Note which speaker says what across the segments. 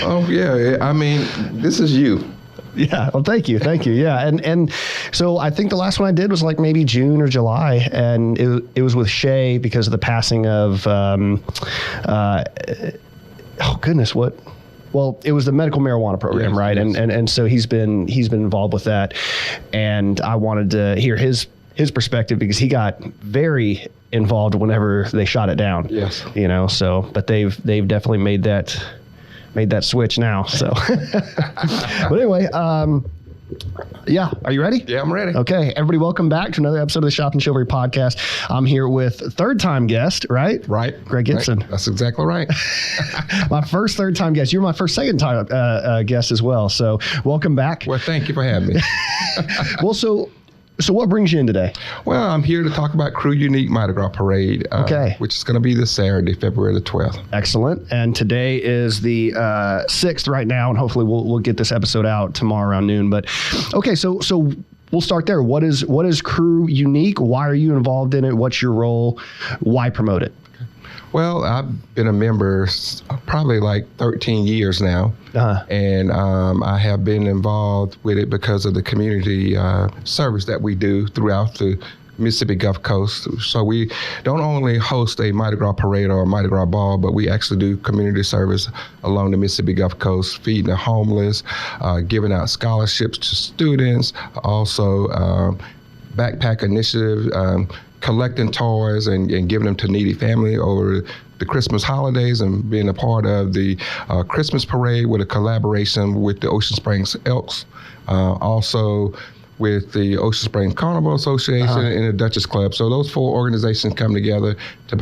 Speaker 1: Oh, yeah. I mean, this is you.
Speaker 2: Yeah. Well, thank you. Yeah. And so I think the last one I did was like maybe June or July, and it was with Shay because of the passing of, oh goodness, what? Well, it was the medical marijuana program, right? Yes. And so he's been involved with that, and I wanted to hear his perspective because he got very involved whenever they shot it down.
Speaker 1: Yes.
Speaker 2: So, but they've definitely made that switch now. So, but anyway, yeah. Are you ready?
Speaker 1: Yeah, I'm ready.
Speaker 2: Okay. Everybody, welcome back to another episode of the Shop and Chivalry podcast. I'm here with third-time guest, right?
Speaker 1: Right.
Speaker 2: Greg Gipson.
Speaker 1: Right. That's exactly right.
Speaker 2: My first third-time guest. You're my first second-time guest as well. So welcome back.
Speaker 1: Well, thank you for having me.
Speaker 2: Well, so what brings you in today?
Speaker 1: Well, I'm here to talk about Krewe Unique Mardi Gras Parade, which is going to be this Saturday, February the 12th.
Speaker 2: Excellent. And today is the 6th right now, and hopefully we'll get this episode out tomorrow around noon. But okay, so we'll start there. What is Krewe Unique? Why are you involved in it? What's your role? Why promote it?
Speaker 1: Well, I've been a member probably like 13 years now, and I have been involved with it because of the community service that we do throughout the Mississippi Gulf Coast. So we don't only host a Mardi Gras parade or a Mardi Gras ball, but we actually do community service along the Mississippi Gulf Coast, feeding the homeless, giving out scholarships to students, also backpack initiative, collecting toys and giving them to needy family over the Christmas holidays, and being a part of the Christmas parade with a collaboration with the Ocean Springs Elks, also with the Ocean Springs Carnival Association and the Duchess Club. So those 4 organizations come together to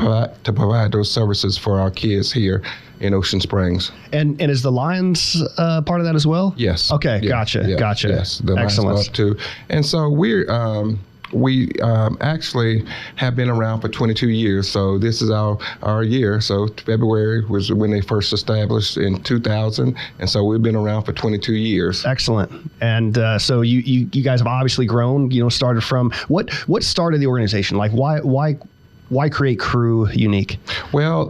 Speaker 1: provide those services for our kids here in Ocean Springs. And
Speaker 2: is the Lions part of that as well?
Speaker 1: Yes.
Speaker 2: Okay,
Speaker 1: yeah,
Speaker 2: gotcha.
Speaker 1: Yes, the Lions Club too. And so we actually have been around for 22 years, so this is our year. So February was when they first established in 2000, and so we've been around for 22 years.
Speaker 2: Excellent. And so you guys have obviously grown. Started from what started the organization? Like why create Krewe Unique?
Speaker 1: Well,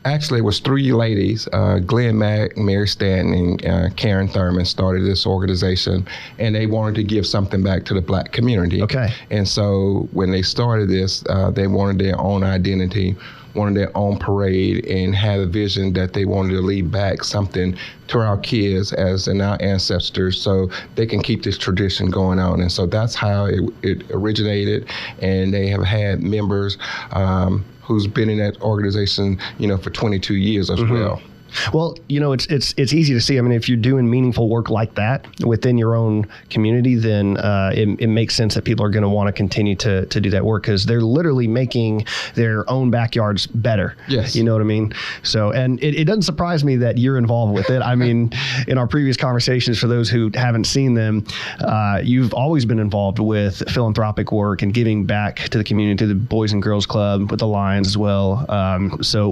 Speaker 1: actually, it was 3 ladies, Glenn Mack, Mary Stanton, and Karen Thurman started this organization, and they wanted to give something back to the Black community.
Speaker 2: Okay.
Speaker 1: And so when they started this, they wanted their own identity, wanted their own parade, and had a vision that they wanted to leave back something to our kids and our ancestors so they can keep this tradition going on. And so that's how it originated, and they have had members who's been in that organization, for 22 years as well.
Speaker 2: Well, it's easy to see. I mean, if you're doing meaningful work like that within your own community, then it makes sense that people are going to want to continue to do that work because they're literally making their own backyards better.
Speaker 1: Yes.
Speaker 2: You know what I mean? So, and it doesn't surprise me that you're involved with it. I mean, in our previous conversations, for those who haven't seen them, you've always been involved with philanthropic work and giving back to the community, to the Boys and Girls Club, with the Lions as well. So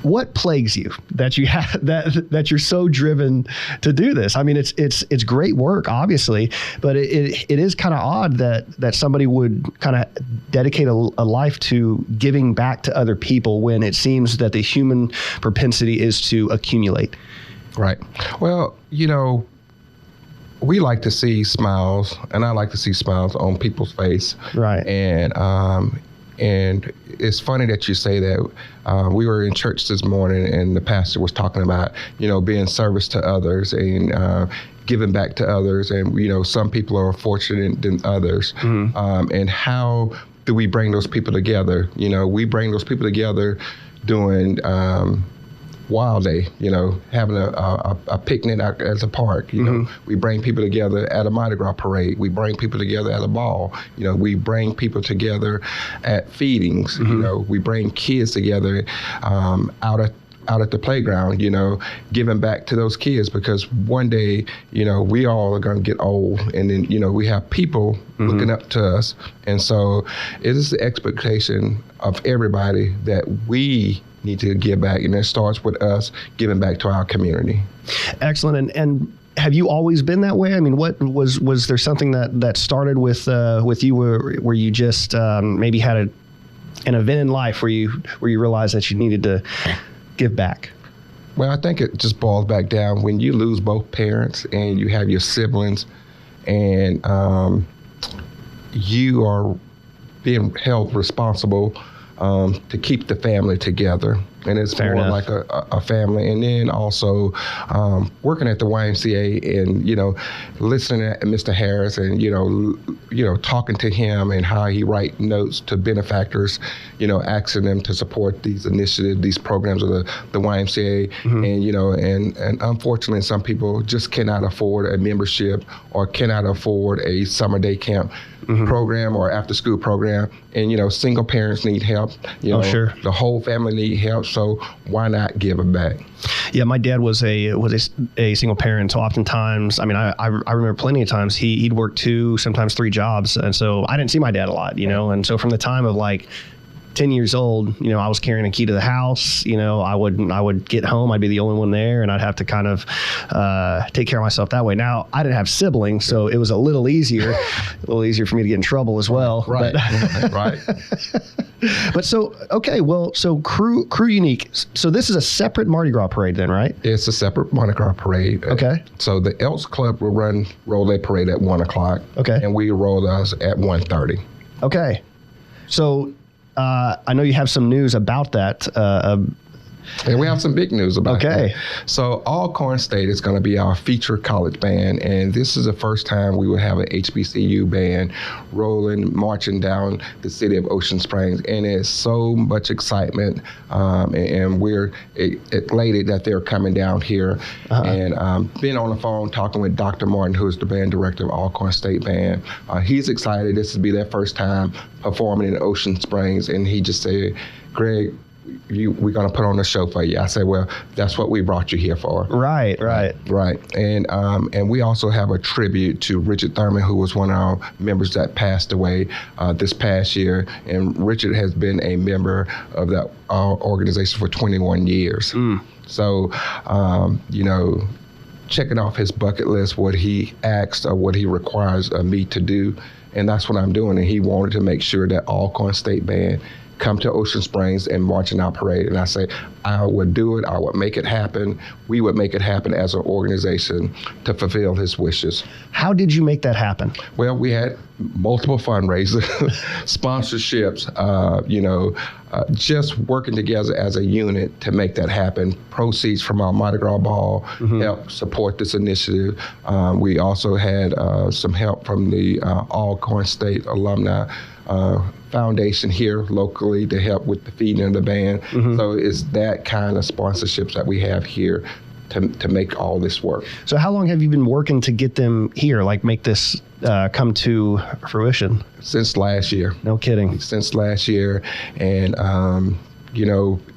Speaker 2: what plagues you that you have that you're so driven to do this? I mean, it's great work, obviously, but it is kind of odd that somebody would kind of dedicate a life to giving back to other people when it seems that the human propensity is to accumulate.
Speaker 1: Right. Well, we like to see smiles, and I like to see smiles on people's face.
Speaker 2: Right.
Speaker 1: And it's funny that you say that. We were in church this morning, and the pastor was talking about, being service to others and giving back to others. And, some people are fortunate than others. Mm-hmm. And how do we bring those people together? We bring those people together doing Wild Day, having a picnic at the park. We bring people together at a Mardi Gras parade. We bring people together at a ball. We bring people together at feedings. We bring kids together out at the playground, giving back to those kids, because one day, we all are going to get old, and then, we have people looking up to us. And so it is the expectation of everybody that we need to give back, and it starts with us giving back to our community. Excellent.
Speaker 2: And have you always been that way? I mean, what was there something that started with you where you just maybe had an event in life where you realized that you needed to give back?
Speaker 1: Well, I think it just boils back down when you lose both parents and you have your siblings, and you are being held responsible to keep the family together. And it's
Speaker 2: Fair
Speaker 1: more
Speaker 2: enough.
Speaker 1: like a family. And then also working at the YMCA and, listening to Mr. Harris and, talking to him and how he write notes to benefactors, asking them to support these initiatives, these programs of the YMCA. And unfortunately, some people just cannot afford a membership or cannot afford a summer day camp program or after school program. And, single parents need help.
Speaker 2: Sure.
Speaker 1: The whole family need help. So why not give it back?
Speaker 2: Yeah, my dad was a single parent. So oftentimes, I remember plenty of times he'd work 2, sometimes 3 jobs. And so I didn't see my dad a lot, And so from the time of like 10 years old, I was carrying a key to the house. I would get home. I'd be the only one there, and I'd have to kind of take care of myself that way. Now, I didn't have siblings, so it was a little easier for me to get in trouble as well.
Speaker 1: Right.
Speaker 2: But,
Speaker 1: Right.
Speaker 2: But so Krewe Unique. So this is a separate Mardi Gras parade then, right?
Speaker 1: It's a separate Mardi Gras parade.
Speaker 2: Okay.
Speaker 1: So the Elks Club will roll their parade at 1:00.
Speaker 2: Okay.
Speaker 1: And we roll ours at 1:30.
Speaker 2: Okay. So I know you have some news about that.
Speaker 1: And we have some big news about
Speaker 2: Okay.
Speaker 1: that. So Alcorn State is going to be our feature college band, and this is the first time we will have an HBCU band marching down the city of Ocean Springs, and it's so much excitement, and we're elated that they're coming down here. And been on the phone talking with Dr. Martin, who is the band director of Alcorn State Band. He's excited. This will be their first time performing in Ocean Springs, and he just said, Greg, we're going to put on a show for you. I said, well, that's what we brought you here for.
Speaker 2: Right.
Speaker 1: And we also have a tribute to Richard Thurman, who was one of our members that passed away this past year. And Richard has been a member of that organization for 21 years. So, checking off his bucket list, what he asked or what he requires of me to do. And that's what I'm doing. And he wanted to make sure that Alcorn State Band come to Ocean Springs and march in our parade. And I say, I would do it. I would make it happen. We would make it happen as an organization to fulfill his wishes.
Speaker 2: How did you make that happen?
Speaker 1: Well, we had multiple fundraisers, sponsorships, just working together as a unit to make that happen. Proceeds from our Mardi Gras Ball help support this initiative. We also had some help from the Alcorn State Alumni Foundation here locally to help with the feeding of the band. So it's that kind of sponsorships that we have here to make all this work.
Speaker 2: So how long have you been working to get them here, like make this come to fruition?
Speaker 1: Since last year.
Speaker 2: No kidding.
Speaker 1: Since last year. And,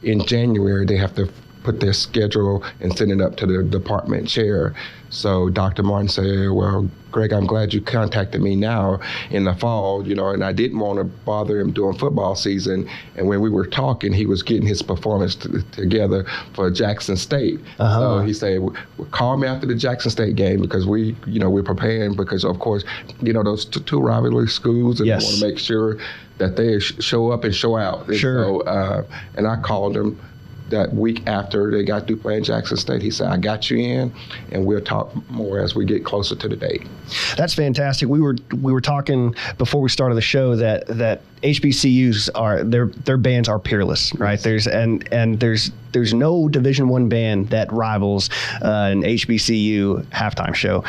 Speaker 1: in January, they have to put their schedule and send it up to the department chair. So Dr. Martin said, well, Greg, I'm glad you contacted me now in the fall, and I didn't want to bother him during football season. And when we were talking, he was getting his performance together for Jackson State. So he said, well, call me after the Jackson State game because we're preparing because, of course, those two rivalry schools, and
Speaker 2: Yes.
Speaker 1: we want to make sure that they show up and show out. And
Speaker 2: Sure.
Speaker 1: So, and I called him that week after they got through playing Jackson State. He said, I got you in, and we'll talk more as we get closer to the date.
Speaker 2: That's fantastic. We were talking before we started the show that HBCUs their bands are peerless, right? There's no Division I band that rivals an HBCU halftime show.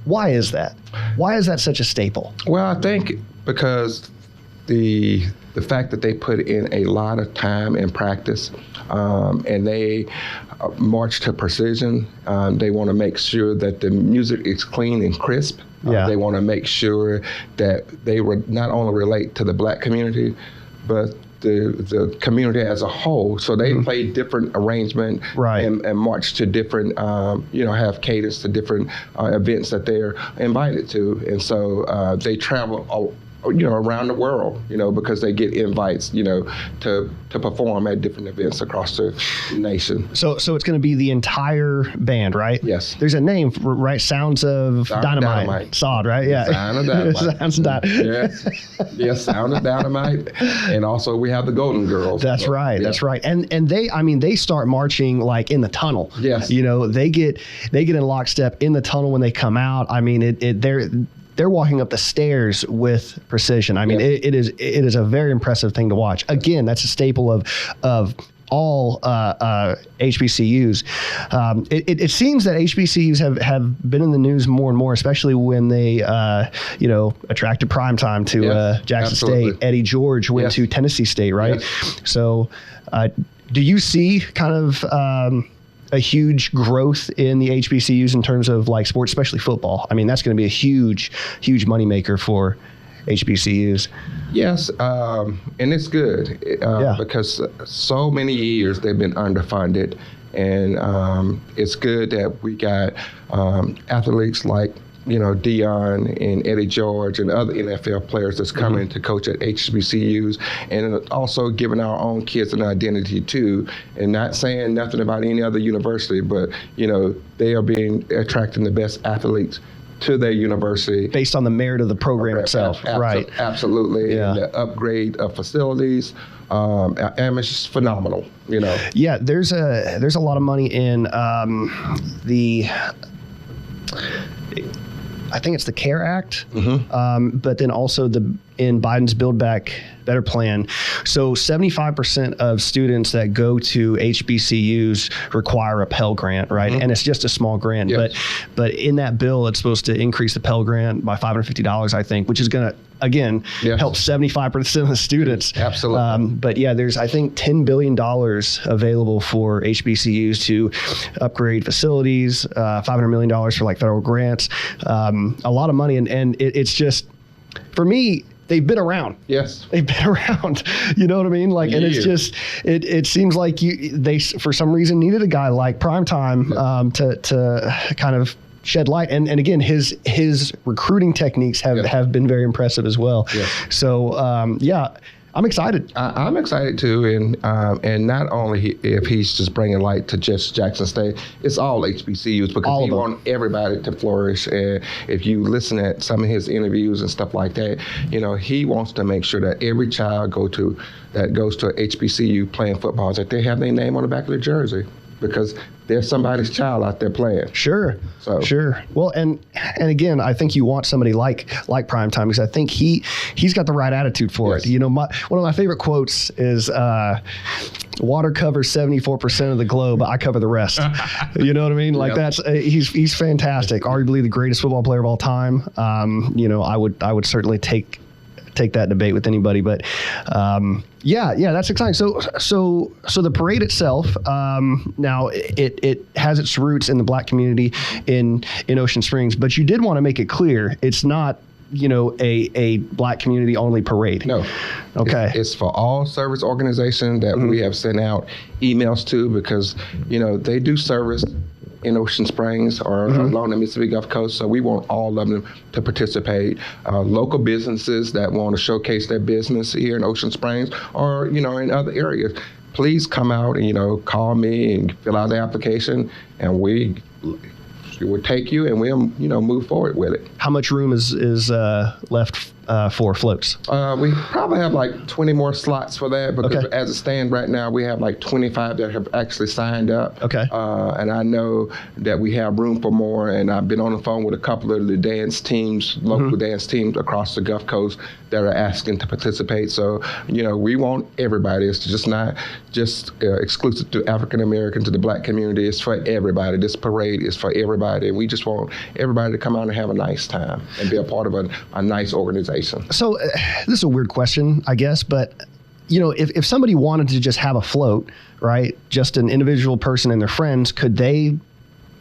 Speaker 2: Why is that? Why is that such a staple?
Speaker 1: Well, I think because the fact that they put in a lot of time and practice, and they march to precision. They want to make sure that the music is clean and crisp.
Speaker 2: Yeah.
Speaker 1: They want to make sure that they not only relate to the Black community, but the community as a whole. So they play different arrangement,
Speaker 2: Right.
Speaker 1: and march to different, have cadence to different events that they're invited to. And so they travel around the world, because they get invites, to perform at different events across the nation.
Speaker 2: So it's going to be the entire band, right?
Speaker 1: Yes.
Speaker 2: There's a name, right? Sounds of Dynomite. Sod, right? Yeah.
Speaker 1: Sound of Dynomite.
Speaker 2: Sounds of Dynomite.
Speaker 1: Yes, Sound of Dynomite. And also we have the Golden Girls.
Speaker 2: That's right. Yeah. That's right. And they start marching like in the tunnel.
Speaker 1: Yes.
Speaker 2: They get in lockstep in the tunnel when they come out. I mean, they're walking up the stairs with precision. I mean, it is a very impressive thing to watch. Again, that's a staple of all HBCUs. It seems that HBCUs have been in the news more and more, especially when they attracted primetime to Jackson
Speaker 1: absolutely.
Speaker 2: State. Eddie George went to Tennessee State, right?
Speaker 1: Yes.
Speaker 2: So, do you see kind of a huge growth in the HBCUs in terms of like sports, especially football? I mean, that's going to be a huge moneymaker for HBCUs.
Speaker 1: Yes, and it's good because so many years they've been underfunded, and it's good that we got athletes like Dion and Eddie George and other NFL players that's coming to coach at HBCUs, and also giving our own kids an identity too, and not saying nothing about any other university, but they are attracting the best athletes to their university
Speaker 2: based on the merit of the program itself. Right.
Speaker 1: Absolutely. Yeah. And the upgrade of facilities. And it's just phenomenal,
Speaker 2: Yeah, there's a lot of money in I think it's the CARE Act, but then also in Biden's Build Back Better plan. So 75% of students that go to HBCUs require a Pell Grant, right? And it's just a small grant, but in that bill, it's supposed to increase the Pell Grant by $550, I think, which is going to, again, help 75% of the students.
Speaker 1: Absolutely.
Speaker 2: But yeah, there's, I think, $10 billion available for HBCUs to upgrade facilities, $500 million for like federal grants, a lot of money. And it's just, for me, they've been around.
Speaker 1: Yes.
Speaker 2: They've been around. You know what I mean? Like, and it's just, it seems like they, for some reason, needed a guy like Primetime to kind of shed light. And again, his recruiting techniques have been very impressive as well. Yes. So, I'm excited.
Speaker 1: I'm excited too, and not only if he's just bringing light to just Jackson State, it's all HBCUs because he wants everybody to flourish. And if you listen at some of his interviews and stuff like that, he wants to make sure that every child that goes to a HBCU playing football, that they have their name on the back of their jersey, because there's somebody's child out there playing.
Speaker 2: Sure. Well, and again, I think you want somebody like Primetime, because I think he's got the right attitude for it. One of my favorite quotes is, "Water covers 74% of the globe. I cover the rest." You know what I mean? Like that's he's fantastic. Arguably the greatest football player of all time. I would certainly take that debate with anybody, but that's exciting. So the parade itself, now it has its roots in the Black community in Ocean Springs, but you did want to make it clear it's not a Black community only parade.
Speaker 1: No.
Speaker 2: Okay.
Speaker 1: It's for all service organizations that we have sent out emails to, because they do service in Ocean Springs or along the Mississippi Gulf Coast. So we want all of them to participate. Local businesses that want to showcase their business here in Ocean Springs or, in other areas, please come out and, call me and fill out the application, and we will take you and we'll, move forward with it.
Speaker 2: How much room is left for floats?
Speaker 1: We probably have like 20 more slots for that, because as it stands right now, we have like 25 that have actually signed up.
Speaker 2: Okay.
Speaker 1: And I know that we have room for more, and I've been on the phone with a couple of the dance teams, local dance teams across the Gulf Coast that are asking to participate. So, we want everybody. It's just not just exclusive to African Americans, to the Black community. It's for everybody. This parade is for everybody. And we just want everybody to come out and have a nice time and be a part of a nice organization.
Speaker 2: So this is a weird question, I guess, but if somebody wanted to just have a float, right, just an individual person and their friends, could they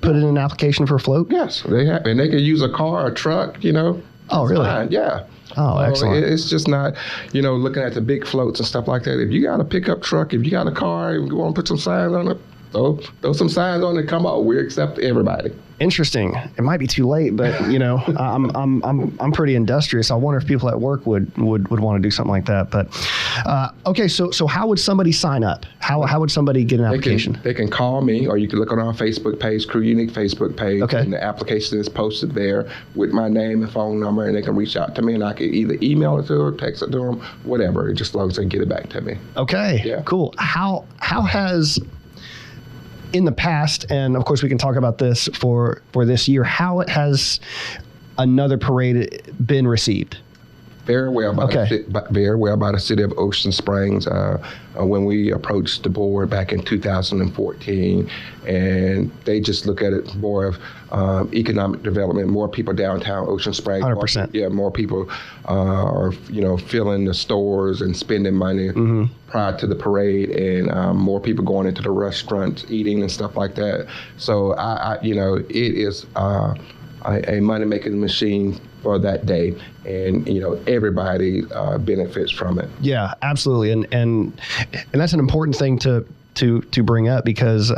Speaker 2: put in an application for a float?
Speaker 1: Yes, they have, and they can use a car, a truck,
Speaker 2: Oh, really?
Speaker 1: Fine. Yeah.
Speaker 2: Oh,
Speaker 1: so
Speaker 2: excellent.
Speaker 1: It's just not, looking at the big floats and stuff like that. If you got a pickup truck, if you got a car, and you want to put some signs on it, throw some signs on and come out. We accept everybody.
Speaker 2: Interesting. It might be too late, but I'm pretty industrious. I wonder if people at work would want to do something like that. But okay, so how would somebody sign up? How would somebody get an application?
Speaker 1: They can call me, or you can look on our Facebook page, Krewe Unique Facebook page,
Speaker 2: okay.
Speaker 1: And the application is posted there with my name and phone number, and they can reach out to me, and I can either email it to them, text it to them, whatever, just as long as they get it back to me.
Speaker 2: Okay, yeah. Cool. How has in the past, and of course we can talk about this for this year, how it has another parade been received?
Speaker 1: Very well by the city of Ocean Springs when we approached the board back in 2014, and they just look at it more of economic development, more people downtown Ocean Springs.
Speaker 2: 100%.
Speaker 1: More people are filling the stores and spending money prior to the parade, and more people going into the restaurants, eating and stuff like that. So it is a money-making machine for that day, and everybody benefits from it.
Speaker 2: Yeah, absolutely, and that's an important thing to bring up, because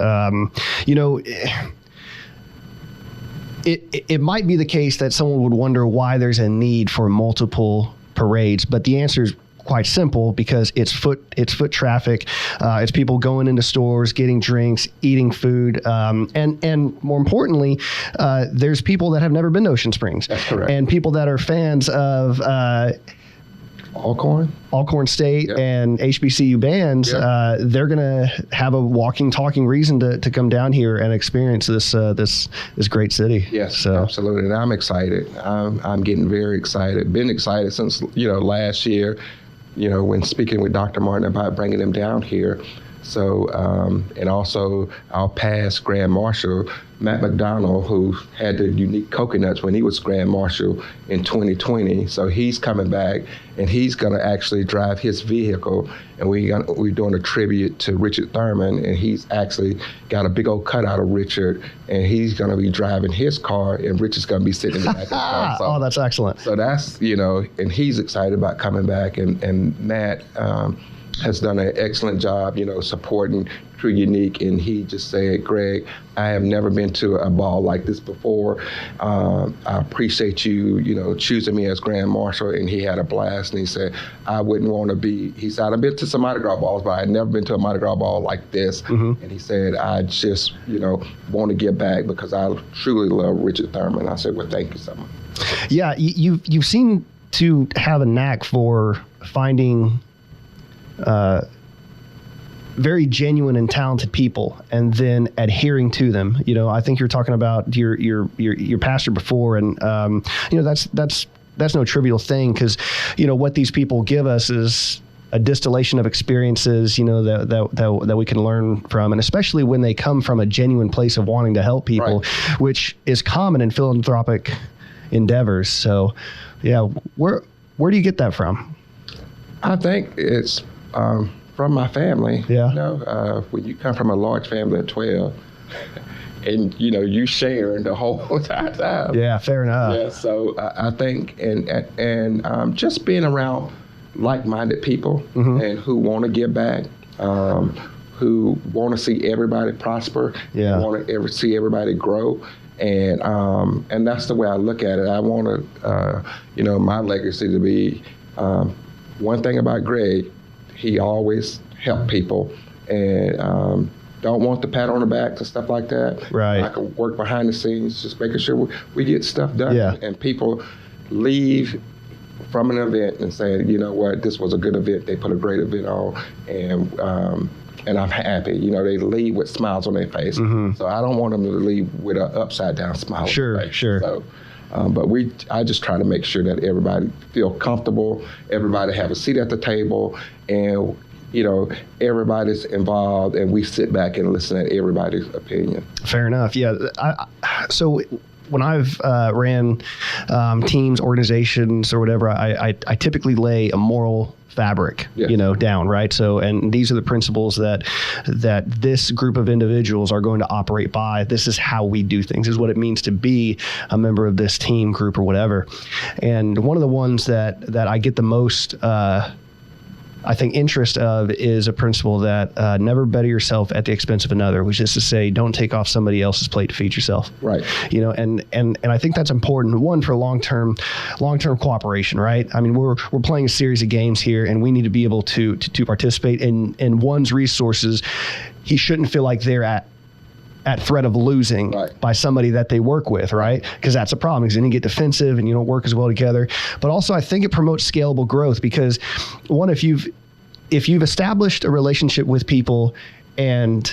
Speaker 2: it might be the case that someone would wonder why there's a need for multiple parades, but the answer is quite simple, because it's foot traffic, it's people going into stores, getting drinks, eating food, and more importantly, there's people that have never been to Ocean Springs.
Speaker 1: That's correct.
Speaker 2: And people that are fans of Alcorn State, yep. And HBCU bands, yep. They're gonna have a walking, talking reason to come down here and experience this great city.
Speaker 1: Yes,
Speaker 2: so.
Speaker 1: Absolutely, and I'm excited. I'm getting very excited. Been excited since last year. When speaking with Dr. Martin about bringing them down here. So, and also our past Grand Marshal, Matt McDonald, who had the unique coconuts when he was Grand Marshal in 2020. So he's coming back, and he's going to actually drive his vehicle. And we're doing a tribute to Richard Thurman, and he's actually got a big old cutout of Richard, and he's going to be driving his car, and Richard's going to be sitting in the back of the car. So,
Speaker 2: oh, that's excellent.
Speaker 1: So that's, and he's excited about coming back, and Matt has done an excellent job, supporting Krewe Unique, and he just said, Greg, I have never been to a ball like this before. I appreciate you, choosing me as Grand Marshal, and he had a blast, and he said, I wouldn't want to he said, I've been to some Mardi Gras balls, but I'd never been to a Mardi Gras ball like this, and he said, I just, want to give back because I truly love Richard Thurman. I said, well, thank you so much.
Speaker 2: Yeah, you've seemed to have a knack for finding very genuine and talented people, and then adhering to them. I think you're talking about your pastor before, and that's no trivial thing, because what these people give us is a distillation of experiences, that we can learn from, and especially when they come from a genuine place of wanting to help people, right, which is common in philanthropic endeavors. So, yeah, where do you get that from?
Speaker 1: I think it's from my family.
Speaker 2: Yeah.
Speaker 1: When you come from a large family of 12, and you sharing the whole entire time.
Speaker 2: Yeah, fair enough.
Speaker 1: Yeah. So I think, and just being around like-minded people, and who want to give back, who want to see everybody prosper, want to see everybody grow. And that's the way I look at it. I want to, my legacy to be, one thing about Greg, he always helped people, and don't want the pat on the back and stuff like that.
Speaker 2: Right.
Speaker 1: I can work behind the scenes, just making sure we get stuff done.
Speaker 2: Yeah.
Speaker 1: And people leave from an event and say, this was a good event. They put a great event on, and I'm happy. They leave with smiles on their face. So I don't want them to leave with an upside down smile.
Speaker 2: Sure,
Speaker 1: on their face.
Speaker 2: sure.
Speaker 1: So, but I just try to make sure that everybody feel comfortable, everybody have a seat at the table, and everybody's involved, and we sit back and listen to everybody's opinion.
Speaker 2: Fair enough. Yeah. So when I've ran teams, organizations, or whatever, I typically lay a moral fabric, down, right? So, and these are the principles that this group of individuals are going to operate by. This is how we do things. This is what it means to be a member of this team, group, or whatever. And one of the ones that I get the most, I I think interest of is a principle that never better yourself at the expense of another, which is to say, don't take off somebody else's plate to feed yourself.
Speaker 1: Right.
Speaker 2: And I think that's important. One, for long-term cooperation, right? I mean, we're playing a series of games here, and we need to be able to participate in one's resources. He shouldn't feel like they're at threat of losing by somebody that they work with, right? Because that's a problem, because then you get defensive and you don't work as well together. But also, I think it promotes scalable growth, because one, if you've established a relationship with people and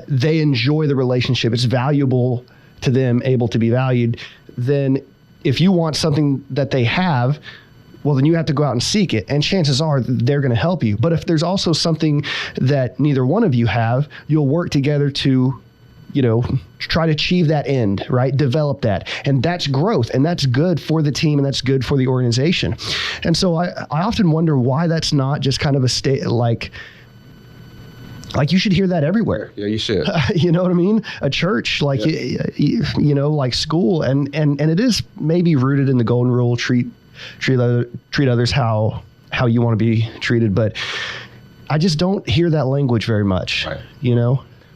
Speaker 2: they enjoy the relationship, it's valuable to them, able to be valued, then if you want something that they have, well, then you have to go out and seek it. And chances are they're going to help you. But if there's also something that neither one of you have, you'll work together to, try to achieve that end, right? Develop that. And that's growth, and that's good for the team, and that's good for the organization. And so I often wonder why that's not just kind of a state, like you should hear that everywhere.
Speaker 1: Yeah, you should.
Speaker 2: You know what I mean? A church, like, like school. And it is maybe rooted in the golden rule, treat others how you want to be treated. But I just don't hear that language very much,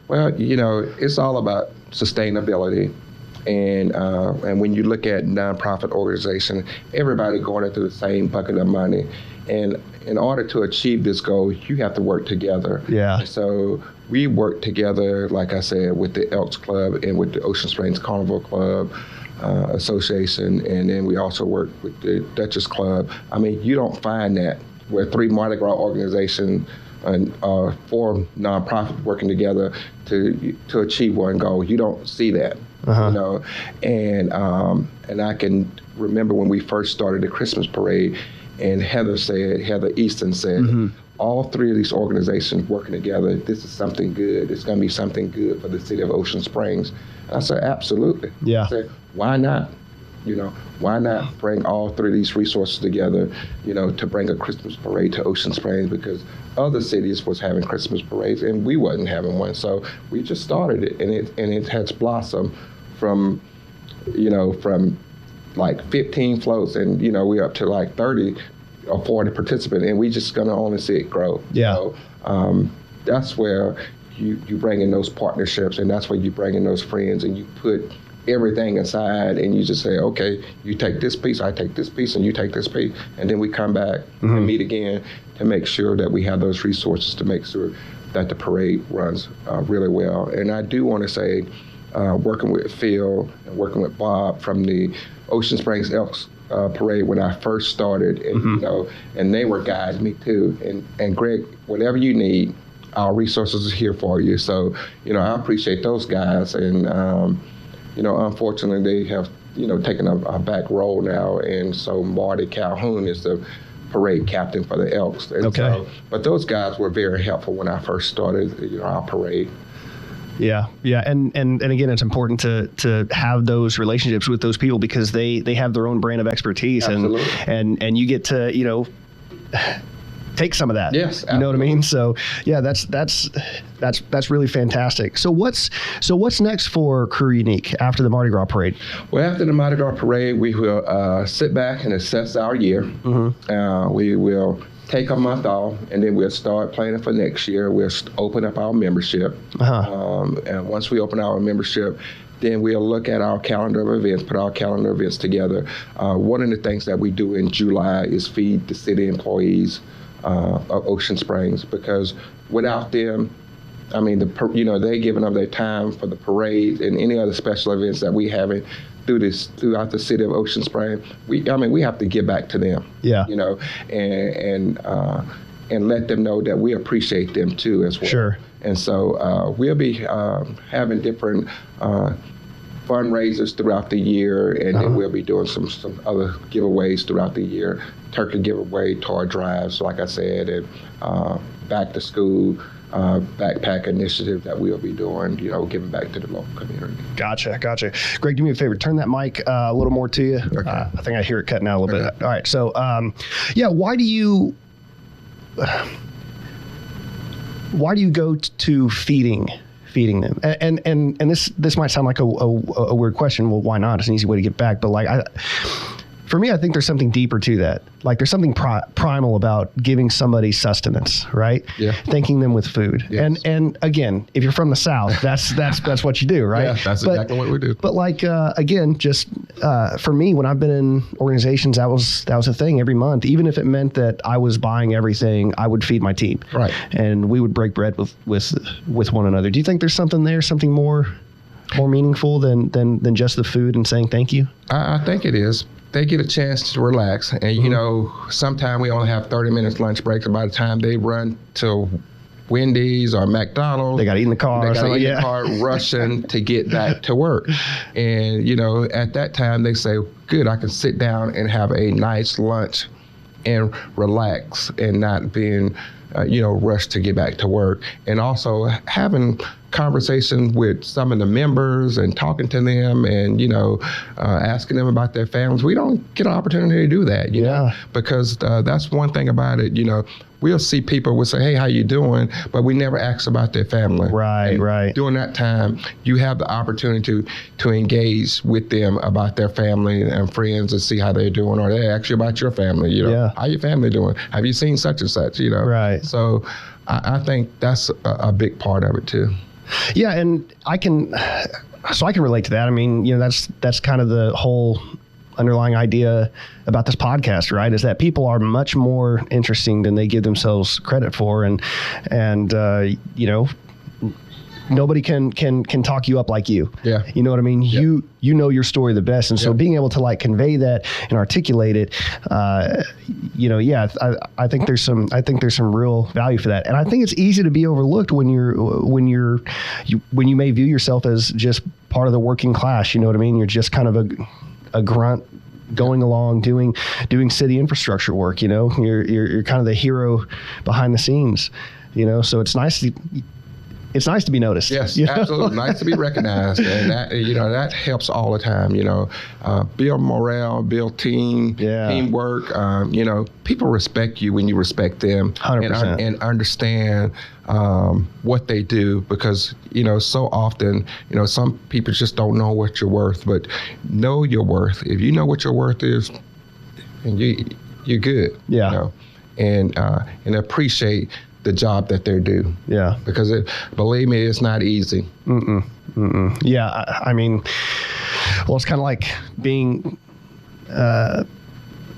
Speaker 1: Well, it's all about sustainability. And when you look at nonprofit organization, everybody going into the same bucket of money. And in order to achieve this goal, you have to work together.
Speaker 2: Yeah.
Speaker 1: So we work together, like I said, with the Elks Club and with the Ocean Springs Carnival Club Association. And then we also work with the Duchess Club. I mean, you don't find that where 3 Mardi Gras organizations and 4 nonprofits working together to achieve one goal. You don't see that, And I can remember when we first started the Christmas parade, and Heather Easton said, all 3 of these organizations working together, this is something good. It's going to be something good for the city of Ocean Springs. And I said, absolutely.
Speaker 2: Yeah.
Speaker 1: I said, why not? Why not bring all 3 of these resources together, to bring a Christmas parade to Ocean Springs, because other cities was having Christmas parades and we wasn't having one. So we just started it, and it has blossomed from like 15 floats, and we're up to like 30 or 40 participants, and we just gonna only see it grow.
Speaker 2: Yeah.
Speaker 1: So that's where you bring in those partnerships, and that's where you bring in those friends, and you put everything aside, and you just say, okay, you take this piece, I take this piece, and you take this piece, and then we come back and meet again to make sure that we have those resources to make sure that the parade runs really well. And I do want to say, working with Phil and working with Bob from the Ocean Springs Elks parade when I first started, and and they were guiding me too. And Greg, whatever you need, our resources are here for you. So I appreciate those guys, and unfortunately, they have, taken a back role now, and so Marty Calhoun is the parade captain for the Elks. And
Speaker 2: okay.
Speaker 1: But those guys were very helpful when I first started, our parade.
Speaker 2: Yeah, and again, it's important to have those relationships with those people, because they have their own brand of expertise.
Speaker 1: Absolutely.
Speaker 2: and you get to take some of that.
Speaker 1: Yes,
Speaker 2: you know what I mean. So yeah, that's really fantastic. So what's next for Krewe Unique after the Mardi Gras parade?
Speaker 1: Well, after the Mardi Gras parade, we will sit back and assess our year. We will take a month off, and then we'll start planning for next year. We'll open up our membership. And once we open our membership, then we'll look at our calendar of events, put our calendar of events together. One of the things that we do in July is feed the city employees of Ocean Springs, because without them, I mean, they giving up their time for the parade and any other special events that we have throughout the city of Ocean Springs. We have to give back to them.
Speaker 2: Yeah.
Speaker 1: And let them know that we appreciate them too as well.
Speaker 2: Sure.
Speaker 1: And so we'll be having different fundraisers throughout the year, and then we'll be doing some other giveaways throughout the year. Turkey giveaway, toy drives, like I said, and back to school backpack initiative that we'll be doing, giving back to the local community. Gotcha.
Speaker 2: Greg, do me a favor, turn that mic a little more to you.
Speaker 1: Okay.
Speaker 2: I think I hear it cutting out a little bit. All right, so why do you go to feeding them? And this might sound like a weird question. Well, why not? It's an easy way to get back. But for me, I think there's something deeper to that. Like there's something primal about giving somebody sustenance, right?
Speaker 1: Yeah.
Speaker 2: Thanking them with food.
Speaker 1: Yes.
Speaker 2: And again, if you're from the South, that's what you do, right?
Speaker 1: Yeah, that's exactly what we do.
Speaker 2: But like again, just for me, when I've been in organizations, that was a thing every month. Even if it meant that I was buying everything, I would feed my team.
Speaker 1: Right.
Speaker 2: And we would break bread with one another. Do you think there's something there, something more meaningful than just the food and saying thank you?
Speaker 1: I think it is. They get a chance to relax, and you know, sometimes we only have 30 minutes lunch breaks, and by the time they run to Wendy's or McDonald's,
Speaker 2: They got to eat in the car.
Speaker 1: they got to eat in
Speaker 2: yeah.
Speaker 1: the car, rushing to get back to work. And you know, at that time, they say, "Good, I can sit down and have a nice lunch and relax, and not being, rushed to get back to work." And also having conversations with some of the members and talking to them, and asking them about their families. We don't get an opportunity to do that, you know, because that's one thing about it. We'll see people, we'll say, "Hey, how you doing?" But we never ask about their family.
Speaker 2: Right, right.
Speaker 1: During that time, you have the opportunity to engage with them about their family and friends and see how they're doing, or they ask you about your family. How your family doing? Have you seen such and such?
Speaker 2: Right.
Speaker 1: So I think that's a big part of it too.
Speaker 2: Yeah, and I can relate to that. I mean, that's kind of the whole underlying idea about this podcast, right? Is that people are much more interesting than they give themselves credit for, and nobody can talk you up like you.
Speaker 1: Yeah.
Speaker 2: You know what I mean? Yeah. You know your story the best, and so being able to like convey that and articulate it, I think there's some real value for that, and I think it's easy to be overlooked when you may view yourself as just part of the working class. You know what I mean? You're just kind of a grunt going along doing city infrastructure work. You're kind of the hero behind the scenes. So it's nice to be noticed.
Speaker 1: Yes, absolutely. Nice to be recognized, and that helps all the time. Build morale, build teamwork. People respect you when you respect them,
Speaker 2: 100%.
Speaker 1: and understand what they do, because so often some people just don't know what you're worth, but know your worth. If you know what your worth is, and you're good.
Speaker 2: Yeah.
Speaker 1: And appreciate the job that they do.
Speaker 2: Yeah.
Speaker 1: Because believe me, it's not easy.
Speaker 2: Yeah. I mean, well, it's kind of like being,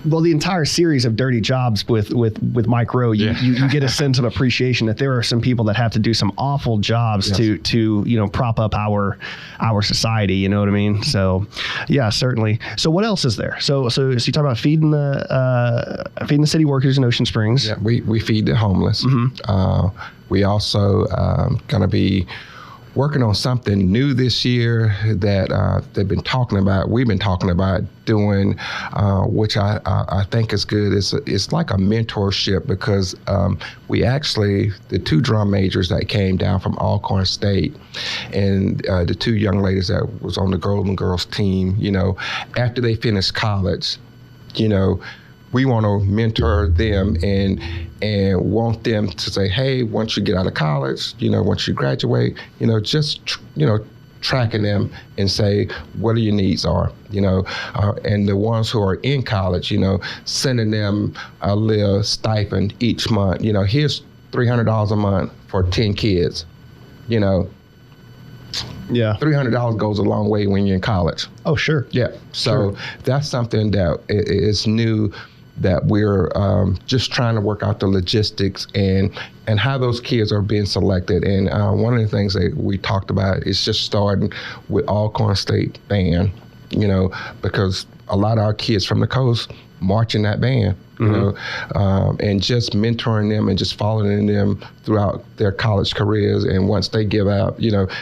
Speaker 2: the entire series of dirty jobs with Mike Rowe, you get a sense of appreciation that there are some people that have to do some awful jobs to prop up our society. You know what I mean? So, yeah, certainly. So what else is there? So you talk about feeding the city workers in Ocean Springs.
Speaker 1: Yeah, we feed the homeless. We also going to be working on something new this year that they've been talking about. We've been talking about doing, which I think is good. It's like a mentorship, because we actually, the two drum majors that came down from Alcorn State, and the two young ladies that was on the Golden Girls team, after they finished college, we want to mentor them and want them to say, hey, once you get out of college, once you graduate, tracking them and say, what are your needs are, and the ones who are in college, sending them a little stipend each month. Here's $300 a month for 10 kids, Yeah. $300 goes a long way when you're in college.
Speaker 2: Oh, sure.
Speaker 1: Yeah. So that's something that is new, that we're just trying to work out the logistics and how those kids are being selected. And one of the things that we talked about is just starting with Alcorn State Band, because a lot of our kids from the coast march in that band, and just mentoring them and just following them throughout their college careers. And once they give out,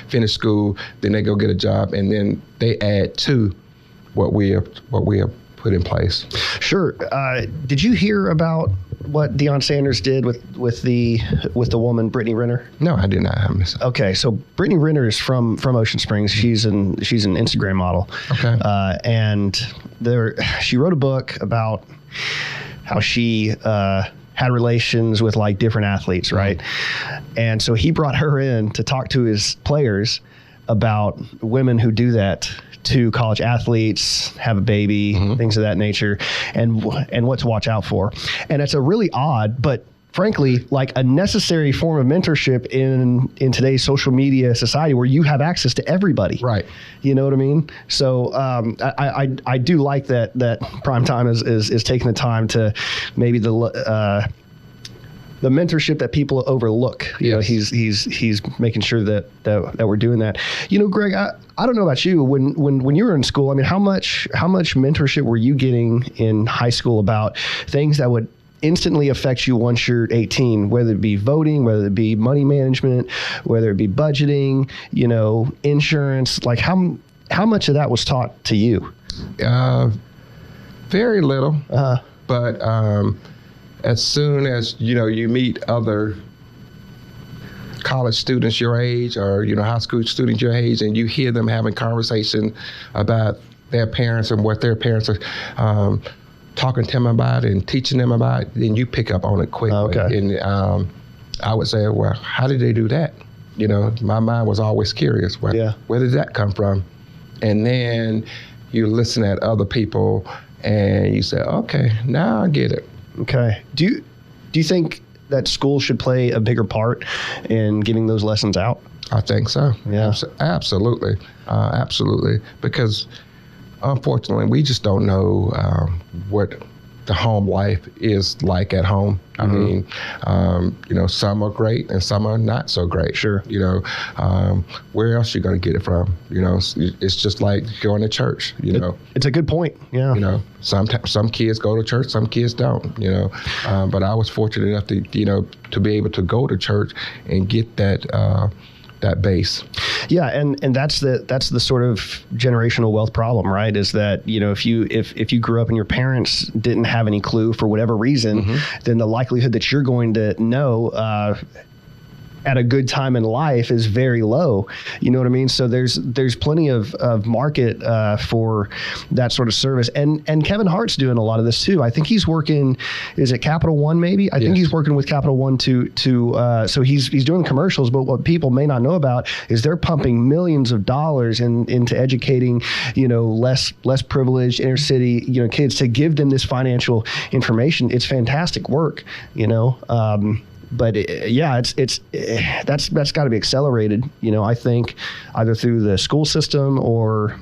Speaker 1: finish school, then they go get a job, and then they add to what we have put in place.
Speaker 2: Sure. Did you hear about what Deion Sanders did with the woman Brittany Renner?
Speaker 1: No, I did not.
Speaker 2: Okay, so Brittany Renner is from Ocean Springs. She's an Instagram model.
Speaker 1: Okay.
Speaker 2: And she wrote a book about how she had relations with like different athletes, right? And so he brought her in to talk to his players, about women who do that to college athletes, have a baby, things of that nature, and what to watch out for. And it's a really odd, but frankly, like a necessary form of mentorship in today's social media society where you have access to everybody.
Speaker 1: Right.
Speaker 2: You know what I mean? So I do like that Primetime is taking the time to maybe the mentorship that people overlook. You know, he's making sure that we're doing that. You know, Greg, I don't know about you. When you were in school, I mean, how much mentorship were you getting in high school about things that would instantly affect you once you're 18, whether it be voting, whether it be money management, whether it be budgeting, you know, insurance? Like how much of that was taught to you?
Speaker 1: Very little. But as soon as, you know, you meet other college students your age, or, you know, high school students your age, and you hear them having conversation about their parents and what their parents are talking to them about and teaching them about, then you pick up on it quickly.
Speaker 2: Okay.
Speaker 1: And I would say, well, how did they do that? You know, my mind was always curious. Where did that come from? And then you listen at other people and you say, okay, now I get it. Okay.
Speaker 2: Do you think that school should play a bigger part in giving those lessons out?
Speaker 1: I think so.
Speaker 2: Yeah.
Speaker 1: Absolutely. Absolutely. Because unfortunately, we just don't know what the home life is like at home. I mean, you know, some are great and some are not so great.
Speaker 2: Sure.
Speaker 1: You know, where else you going to get it from? You know, it's just like going to church, you know.
Speaker 2: It's a good point. Yeah.
Speaker 1: You know, some kids go to church, some kids don't, you know. But I was fortunate enough to, you know, to be able to go to church and get that base.
Speaker 2: Yeah, and that's the sort of generational wealth problem, right? Is that, you know, if you grew up and your parents didn't have any clue for whatever reason, then the likelihood that you're going to know at a good time in life is very low. You know what I mean? So there's plenty of market for that sort of service. And Kevin Hart's doing a lot of this too. I think he's working, is it Capital One maybe? I think he's working with Capital One to so he's doing commercials, but what people may not know about is they're pumping millions of dollars into educating, you know, less privileged inner city, you know, kids, to give them this financial information. It's fantastic work, you know. But that's got to be accelerated, you know, I think either through the school system or,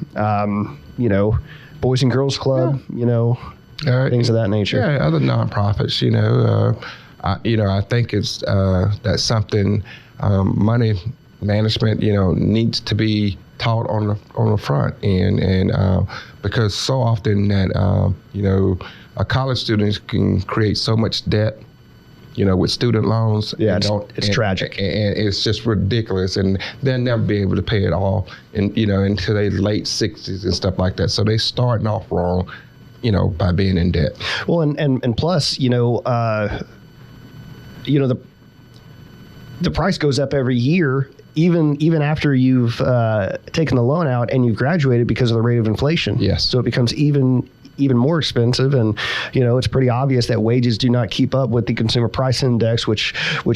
Speaker 2: you know, Boys and Girls Club, you know, things of that nature.
Speaker 1: Yeah, other nonprofits, you know, I think it's that's something money management, you know, needs to be taught on the front end, and because so often that you know, a college student can create so much debt, you know, with student loans.
Speaker 2: Yeah, it's tragic.
Speaker 1: And it's just ridiculous. And they'll never be able to pay it all, and, you know, until their late 60s and stuff like that. So they starting off wrong, you know, by being in debt.
Speaker 2: Well, and plus, you know, the price goes up every year, even after you've taken the loan out and you've graduated, because of the rate of inflation.
Speaker 1: Yes.
Speaker 2: So it becomes even more expensive, and, you know, it's pretty obvious that wages do not keep up with the consumer price index, which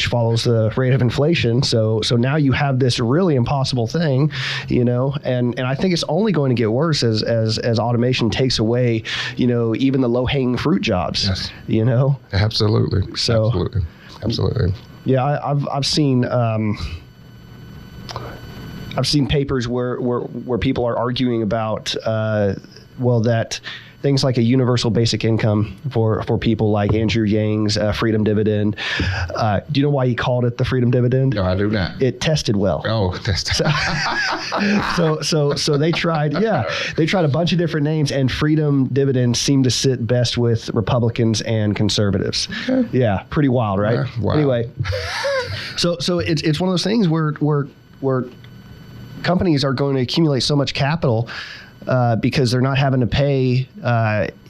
Speaker 2: follows the rate of inflation. So now you have this really impossible thing, you know, and I think it's only going to get worse as automation takes away, you know, even the low-hanging fruit jobs.
Speaker 1: Yes.
Speaker 2: You know.
Speaker 1: Absolutely.
Speaker 2: So
Speaker 1: Absolutely.
Speaker 2: Yeah, I've seen papers where people are arguing about that things like a universal basic income for people like Andrew Yang's freedom dividend. Do you know why he called it the freedom dividend?
Speaker 1: No, I do not.
Speaker 2: It tested well.
Speaker 1: Oh,
Speaker 2: So they tried a bunch of different names, and freedom dividend seemed to sit best with Republicans and conservatives. Okay. Yeah, pretty wild, right?
Speaker 1: Wow.
Speaker 2: Anyway, so it's one of those things where companies are going to accumulate so much capital because they're not having to pay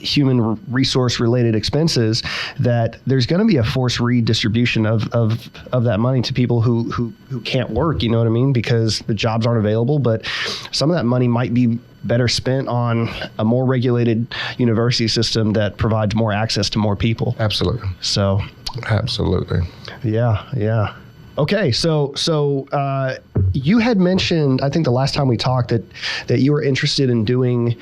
Speaker 2: human resource related expenses, that there's going to be a forced redistribution of that money to people who can't work, you know what I mean? Because the jobs aren't available, but some of that money might be better spent on a more regulated university system that provides more access to more people.
Speaker 1: Absolutely.
Speaker 2: So.
Speaker 1: Absolutely.
Speaker 2: Yeah. Okay. So you had mentioned, I think the last time we talked, that you were interested in doing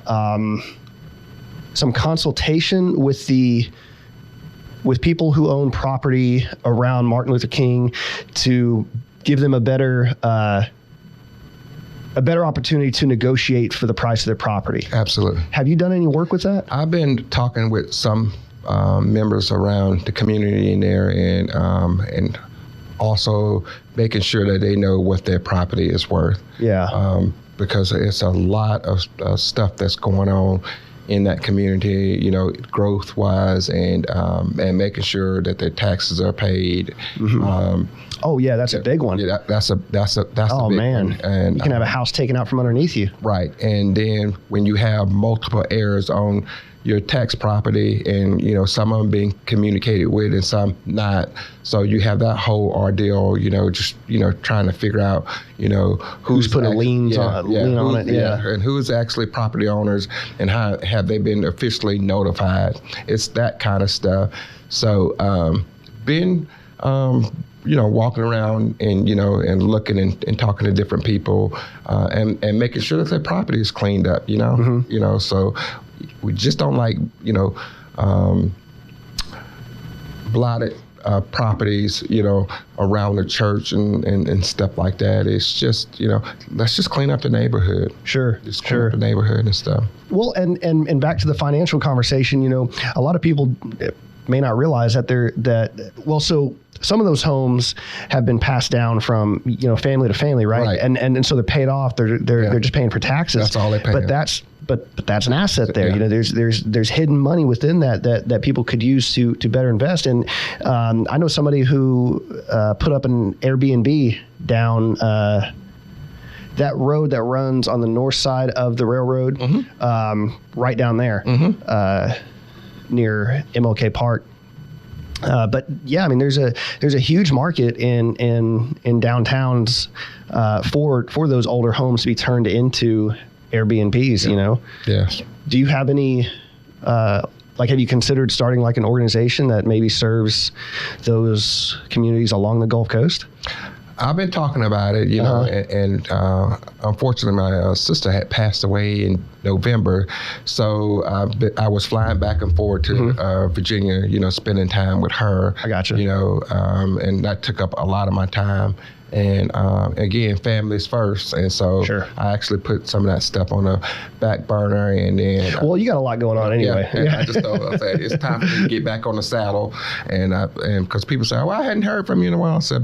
Speaker 2: some consultation with people who own property around Martin Luther King to give them a better opportunity to negotiate for the price of their property.
Speaker 1: Absolutely.
Speaker 2: Have you done any work with that?
Speaker 1: I've been talking with some members around the community in there, and also making sure that they know what their property is worth.
Speaker 2: Yeah.
Speaker 1: Because it's a lot of stuff that's going on in that community, growth wise, and making sure that their taxes are paid.
Speaker 2: Mm-hmm. Oh yeah, that's a big one.
Speaker 1: Yeah, that's a
Speaker 2: oh
Speaker 1: big
Speaker 2: man,
Speaker 1: one. And
Speaker 2: you can have a house taken out from underneath you.
Speaker 1: Right, and then when you have multiple errors on your tax property, and some of them being communicated with and some not, so you have that whole ordeal. Just trying to figure out who's
Speaker 2: putting liens on it,
Speaker 1: and who's actually property owners, and how have they been officially notified. It's that kind of stuff. So been walking around and and looking and talking to different people, and making sure that their property is cleaned up.
Speaker 2: Mm-hmm.
Speaker 1: So we just don't like blotted properties around the church and stuff like that. It's just let's just clean up the neighborhood.
Speaker 2: Sure.
Speaker 1: Just clean up the neighborhood and stuff.
Speaker 2: Well, and back to the financial conversation, a lot of people may not realize so some of those homes have been passed down from family to family, right? And so they're paid off. They're just paying for taxes.
Speaker 1: That's all they pay.
Speaker 2: But that's an asset there.
Speaker 1: Yeah.
Speaker 2: There's hidden money within that people could use to better invest. And I know somebody who put up an Airbnb down that road that runs on the north side of the railroad, mm-hmm. Right down there, mm-hmm. Near MLK Park. But yeah, I mean, there's a huge market in downtowns for those older homes to be turned into Airbnbs.
Speaker 1: Yes.
Speaker 2: Do you have any have you considered starting like an organization that maybe serves those communities along the Gulf Coast?
Speaker 1: I've been talking about it, and unfortunately my sister had passed away in November, so I was flying back and forth to mm-hmm. Virginia, spending time with her.
Speaker 2: I got you.
Speaker 1: And that took up a lot of my time. And again, families first, and so
Speaker 2: sure.
Speaker 1: I actually put some of that stuff on the back burner, and then
Speaker 2: well, you got a lot going on anyway.
Speaker 1: Yeah. I just thought it's time for me to get back on the saddle, and because people say, "Well, I hadn't heard from you in a while," so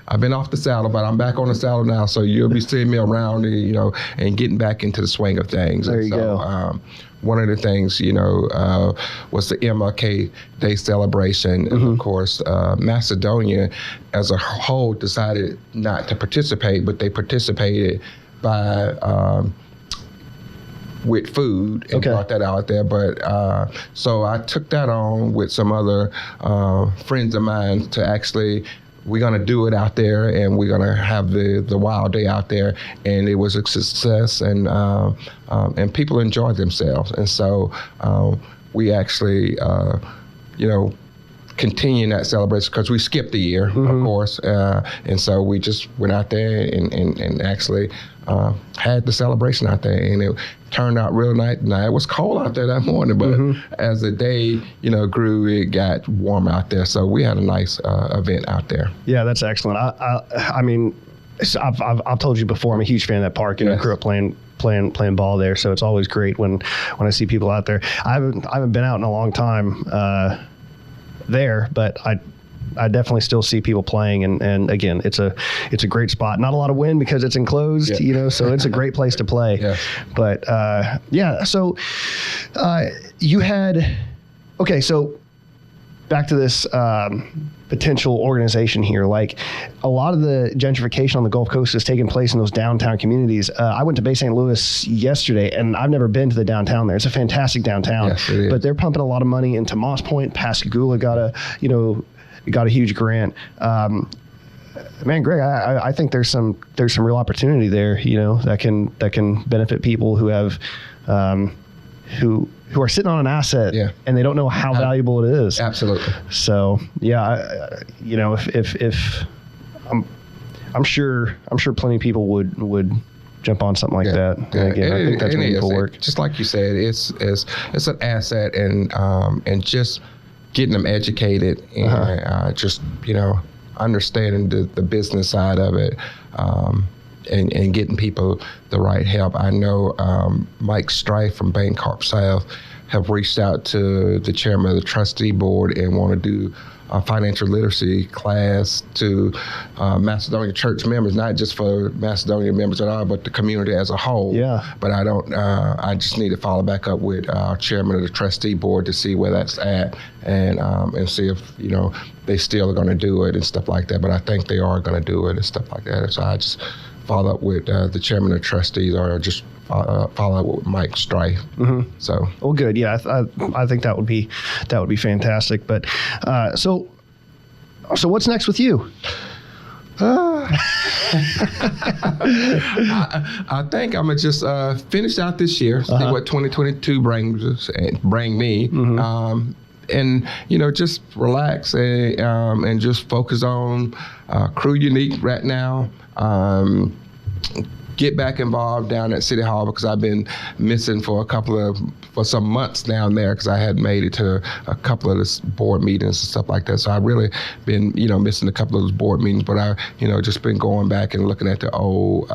Speaker 1: I've been off the saddle, but I'm back on the saddle now, so you'll be seeing me around, and getting back into the swing of things.
Speaker 2: There you go.
Speaker 1: One of the things, was the Mrk Day Celebration.
Speaker 2: Mm-hmm.
Speaker 1: And of course, Macedonia as a whole decided not to participate, but they participated by with food and brought that out there. But so I took that on with some other friends of mine to actually, we're going to do it out there, and we're going to have the wild day out there. And it was a success, and people enjoyed themselves. And so we actually, continue that celebration, because we skipped a year, mm-hmm. of course. And so we just went out there and actually had the celebration out there, and it turned out real nice. Now, it was cold out there that morning, but mm-hmm. as the day, grew, it got warm out there. So we had a nice event out there.
Speaker 2: Yeah, that's excellent. I mean, I've told you before, I'm a huge fan of that park. I grew up playing ball there, so it's always great when I see people out there. I haven't been out in a long time there, but I definitely still see people playing, and again, it's a great spot. Not a lot of wind because it's enclosed, so it's a great place to play.
Speaker 1: Yeah.
Speaker 2: But so you had, okay, so back to this potential organization here. Like, a lot of the gentrification on the Gulf Coast is taking place in those downtown communities. I went to Bay St. Louis yesterday, and I've never been to the downtown there. It's a fantastic downtown,
Speaker 1: yes, it is. But
Speaker 2: they're pumping a lot of money into Moss Point. Pascagoula got a huge grant. Man, Greg, I think there's some real opportunity there, that can benefit people who have who are sitting on an asset, and they don't know how valuable it is.
Speaker 1: Absolutely.
Speaker 2: So yeah, if I'm sure plenty of people would jump on something like that. And again, I think that's meaningful work.
Speaker 1: Just like you said, it's an asset, and just getting them educated and just understanding the business side of it, and getting people the right help. I know Mike Strife from Bancorp South have reached out to the chairman of the trustee board and want to do a financial literacy class to Macedonia church members, not just for Macedonia members at all, but the community as a whole.
Speaker 2: Yeah.
Speaker 1: But I just need to follow back up with chairman of the trustee board to see where that's at, and see if they still are going to do it and stuff like that. But I think they are going to do it and stuff like that. So I just follow up with the chairman of the trustees, or just follow up with Mike Strife.
Speaker 2: Mm-hmm.
Speaker 1: So,
Speaker 2: well, good. Yeah, I think that would be fantastic. But so what's next with you?
Speaker 1: I think I'm gonna just finish out this year, see what 2022 bring me.
Speaker 2: Mm-hmm.
Speaker 1: And just relax and just focus on Krewe Unique right now. Get back involved down at City Hall, because I've been missing for some months down there, because I hadn't made it to a couple of the board meetings and stuff like that. So I've really been, missing a couple of those board meetings, but I, just been going back and looking at the old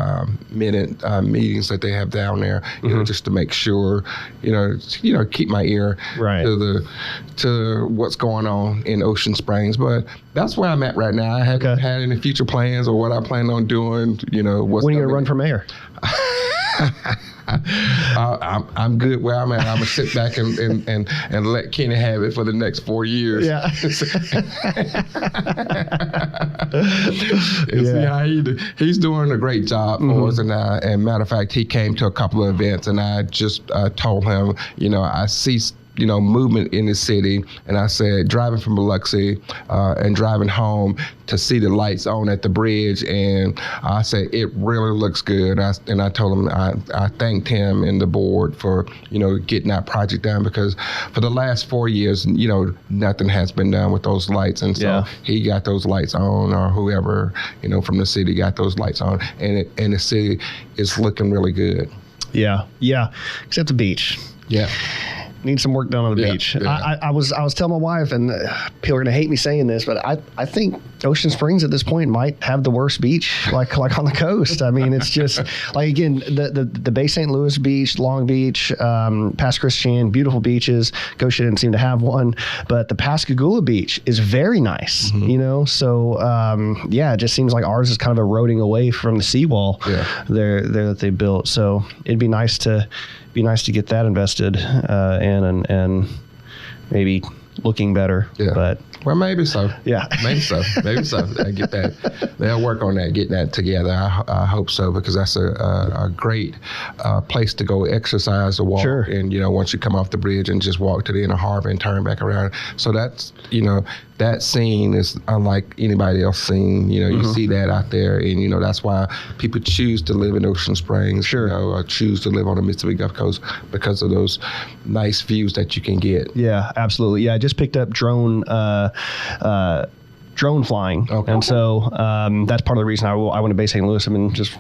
Speaker 1: minute meetings that they have down there, just to make sure, keep my ear
Speaker 2: right
Speaker 1: to what's going on in Ocean Springs. But that's where I'm at right now. I haven't had any future plans or what I plan on doing.
Speaker 2: When are you going to run for mayor?
Speaker 1: I'm good where I'm at. I'm gonna sit back and let Kenny have it for the next 4 years.
Speaker 2: Yeah.
Speaker 1: See how he's doing a great job for us. And matter of fact, he came to a couple of events, and I just told him, I see movement in the city, and I said, driving from Biloxi and driving home to see the lights on at the bridge, and I said it really looks good. And I told him I thanked him and the board for getting that project done, because for the last 4 years nothing has been done with those lights, and so he got those lights on, or whoever from the city got those lights on, and the city is looking really good.
Speaker 2: Yeah, except the beach.
Speaker 1: Yeah.
Speaker 2: Need some work done on the beach. Yeah. I was telling my wife, and people are gonna hate me saying this, but I think Ocean Springs at this point might have the worst beach, like on the coast. I mean, it's just like, again, the Bay St. Louis beach, Long Beach, Pass Christian, beautiful beaches. Goshen didn't seem to have one, but the Pascagoula beach is very nice. So it just seems like ours is kind of eroding away from the seawall there that they built. So it'd be nice to get that invested in and maybe looking better.
Speaker 1: Yeah.
Speaker 2: But
Speaker 1: well, maybe so.
Speaker 2: Yeah.
Speaker 1: Maybe so. I get that. They'll work on that, getting that together. I hope so, because that's a great place to go exercise or walk.
Speaker 2: Sure.
Speaker 1: And, once you come off the bridge and just walk to the inner harbor and turn back around. So that's, that scene is unlike anybody else scene. You see that out there, and, that's why people choose to live in Ocean Springs.
Speaker 2: Sure.
Speaker 1: Or choose to live on the Mississippi Gulf Coast, because of those nice views that you can get.
Speaker 2: Yeah, absolutely. Yeah, I just picked up drone flying.
Speaker 1: Okay. And
Speaker 2: so that's part of the reason I went to Bay St. Louis. I've been just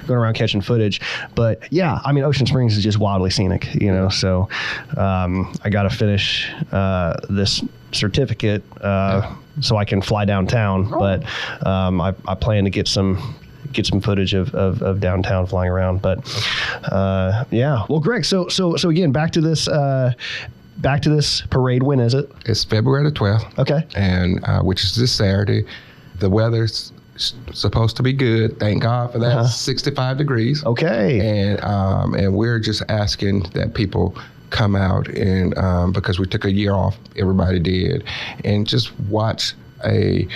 Speaker 2: going around catching footage. But yeah, I mean, Ocean Springs is just wildly scenic, so I got to finish this certificate so I can fly downtown. Oh. But I plan to get some footage of downtown flying around. But well, Greg, so again, back to this parade. When is it?
Speaker 1: It's February the 12th.
Speaker 2: Okay.
Speaker 1: And which is this Saturday. The weather's supposed to be good. Thank God for that. 65 degrees.
Speaker 2: Okay.
Speaker 1: And we're just asking that people come out, and because we took a year off, everybody did, and just watch a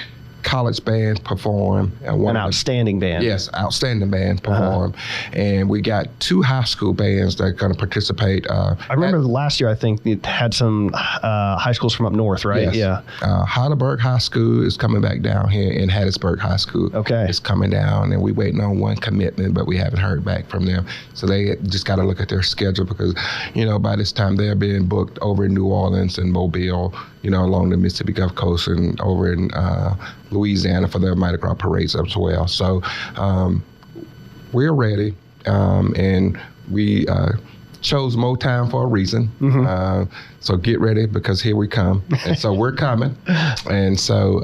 Speaker 1: college band perform.
Speaker 2: An outstanding band.
Speaker 1: Yes, outstanding band perform. And we got 2 high school bands that are going to participate. I
Speaker 2: remember last year, I think it had some high schools from up north, right?
Speaker 1: Yes. Yeah. Heidelberg High School is coming back down here, and Hattiesburg High School is coming down, and we're waiting on one commitment, but we haven't heard back from them. So they just got to look at their schedule, because, by this time they're being booked over in New Orleans and Mobile, along the Mississippi Gulf Coast, and over in Louisiana for their Mardi Gras parades as well. So we're ready, and we chose Motown for a reason. So get ready, because here we come. And so we're coming. And so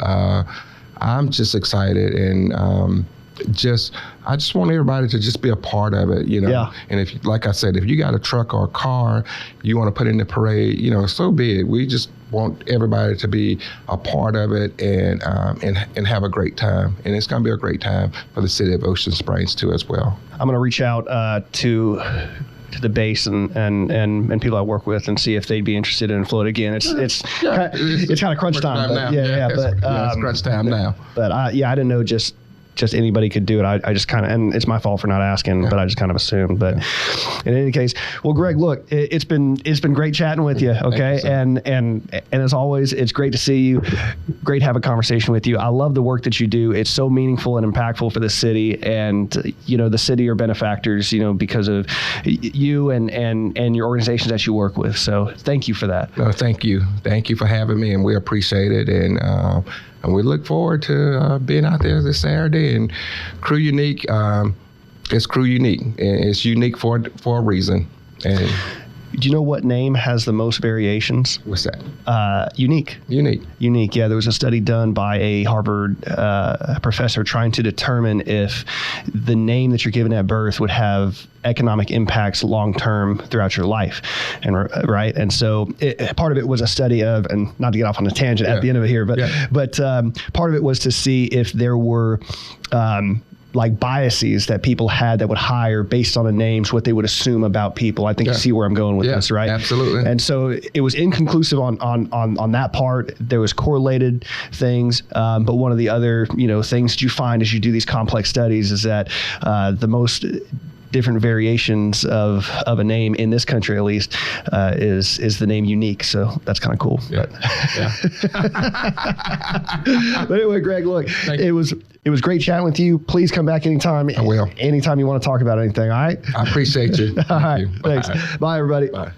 Speaker 1: I'm just excited, and I just want everybody to just be a part of it, you know.
Speaker 2: Yeah.
Speaker 1: And if, like I said, if you got a truck or a car you want to put in the parade, you know, so be it. We just want everybody to be a part of it, and have a great time. And it's going to be a great time for the city of Ocean Springs too as well.
Speaker 2: I'm going to reach out to the base and people I work with and see if they'd be interested in float again. It's kind of crunch time, but
Speaker 1: it's crunch time now.
Speaker 2: But I didn't know just anybody could do it. I just kind of, and it's my fault for not asking, but I just kind of assumed. But in any case, well, Greg, look, it's been great chatting with you. Okay, and as always, it's great to see you. Great to have a conversation with you. I love the work that you do. It's so meaningful and impactful for the city, and you know, the city are benefactors, you know, because of you and your organizations that you work with. So thank you for that.
Speaker 1: No, thank you for having me, and we appreciate it. And we look forward to being out there this Saturday. And Krewe Unique, it's Krewe Unique. And it's unique for a reason. And
Speaker 2: do you know what name has the most variations?
Speaker 1: What's that?
Speaker 2: Unique. Unique. Yeah, there was a study done by a Harvard professor trying to determine if the name that you're given at birth would have economic impacts long term throughout your life, and right. And so part of it was a study of, and not to get off on a tangent at the end of it here, but part of it was to see if there were like biases that people had that would hire based on the names, what they would assume about people. I think you see where I'm going with this, right?
Speaker 1: Absolutely.
Speaker 2: And so it was inconclusive on that part. There was correlated things, but one of the other things that you find as you do these complex studies is that the most different variations of a name in this country, at least, is the name Unique. So that's kind of cool.
Speaker 1: Yeah.
Speaker 2: But anyway, Greg, look, it was great chatting with you. Please come back anytime.
Speaker 1: I will.
Speaker 2: Anytime you want to talk about anything. All right.
Speaker 1: I appreciate you.
Speaker 2: All right. Thanks.
Speaker 1: Bye.
Speaker 2: Bye, everybody.
Speaker 1: Bye.